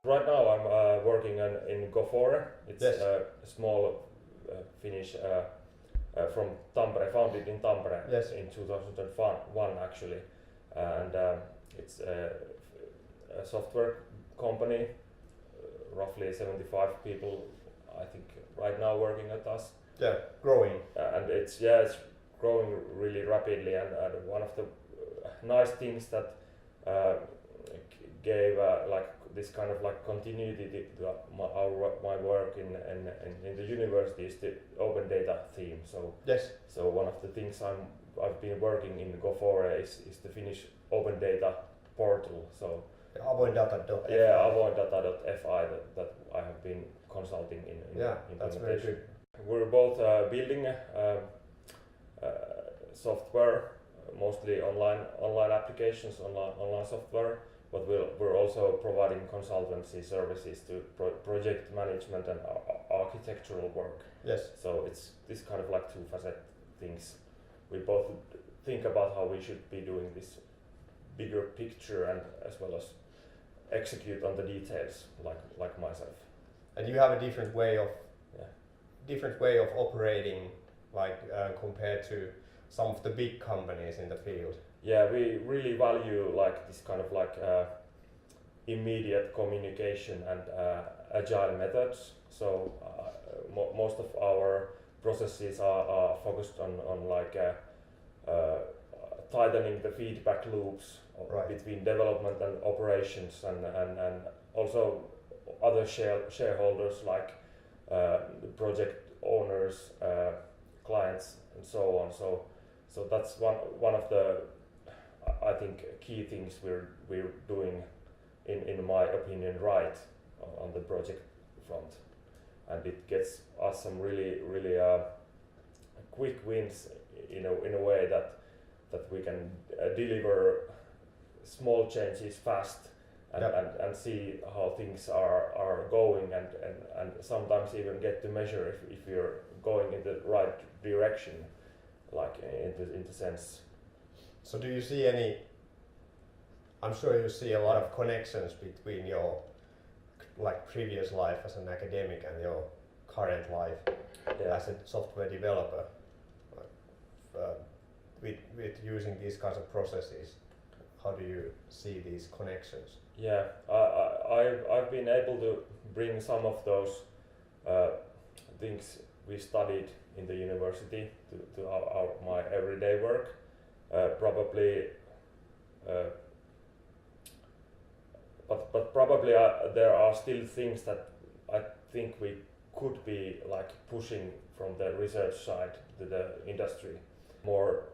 Right now I'm working in Gofore. It's Yes. a small Finnish from Tampere, founded in Tampere Yes. in 2001 actually, and it's a software company, roughly 75 people I think right now working at us. Yeah, growing. And it's growing really rapidly, and one of the nice things that gave like this kind of like continuity to my work in the university is the open data theme. Yes. So one of the things I've been working in Gofore is the Finnish open data portal. So Avoindata.fi. yeah, avoindata.fi that I have been consulting in That's very good. We're both building software, mostly online applications, online software, but we're also providing consultancy services to project management and architectural work. Yes. So it's this kind of like two-facet things. We both think about how we should be doing this bigger picture and as well as execute on the details, like myself. And you have a different way of operating, like compared to some of the big companies in the field. Yeah, we really value like this kind of like immediate communication and agile methods. So most of our processes are focused on like tightening the feedback loops between development and operations, and also other shareholders like the project owners, clients, and so on. So that's one of the I think key things we're doing in my opinion right on the project front, and it gets us some really quick wins in a way that we can deliver small changes fast and see how things are going, and sometimes even get to measure if you're going in the right direction, like in the sense. So do you see any, I'm sure you see a lot of connections between your like previous life as an academic and your current life as a software developer, with using these kinds of processes. How do you see these connections? Yeah, I've been able to bring some of those things we studied in the university to my everyday work. Probably, but probably there are still things that I think we could be like pushing from the research side to the industry. More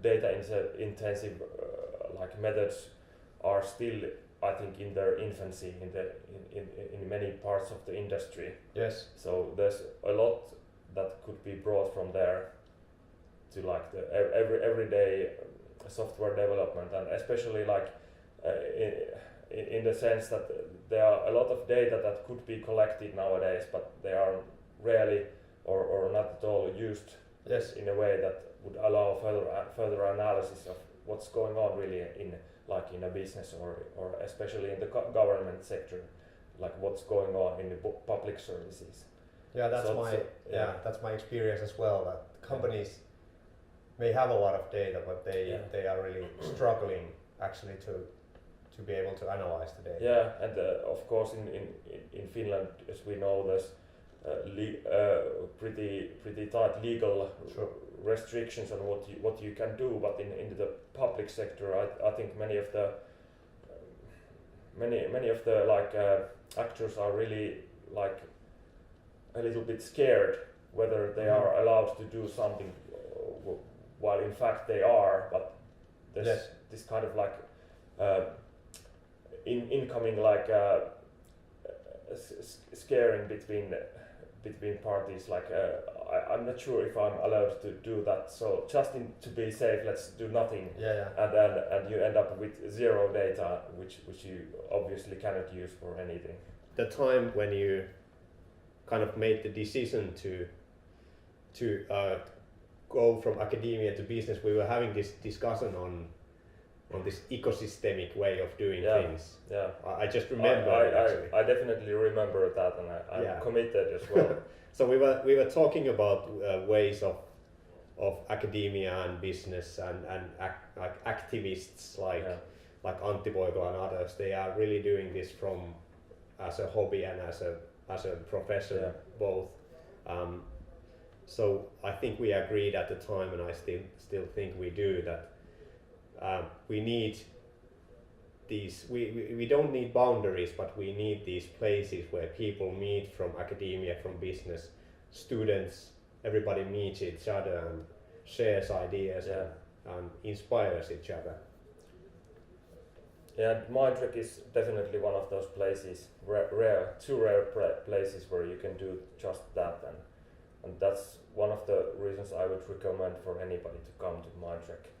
data intensive like methods are still, I think, in their infancy in many parts of the industry. Yes. So there's a lot that could be brought from there to like the everyday software development, and especially like in the sense that there are a lot of data that could be collected nowadays, but they are rarely or not at all used in a way that would allow further analysis of what's going on really in a business or especially in the government sector, like what's going on in the public services. Yeah, that's my experience as well, that companies may have a lot of data, but they are really struggling actually to be able to analyze the data. Yeah, and of course in Finland, as we know, there's pretty tight legal restrictions on what you can do, but in the public sector, I think many of the like actors are really like a little bit scared whether they are allowed to do something, while in fact they are, but there's this kind of like incoming like scaring between parties, like I'm not sure if I'm allowed to do that, so just to be safe, let's do nothing. And you end up with zero data, which you obviously cannot use for anything. The time when you kind of made the decision to go from academia to business, we were having this discussion on this ecosystemic way of doing things. Yeah. I just remember it actually. I definitely remember that, and I'm committed as well. So we were talking about ways of academia and business and like activists like Antti Voiko and others. They are really doing this from as a hobby and as a profession both. So I think we agreed at the time, and I still think we do, that we need these. We don't need boundaries, but we need these places where people meet from academia, from business, students. Everybody meets each other and shares ideas and inspires each other. Yeah, MindTrek is definitely one of those places, two rare places where you can do just that, and that's one of the reasons I would recommend for anybody to come to MindTrek.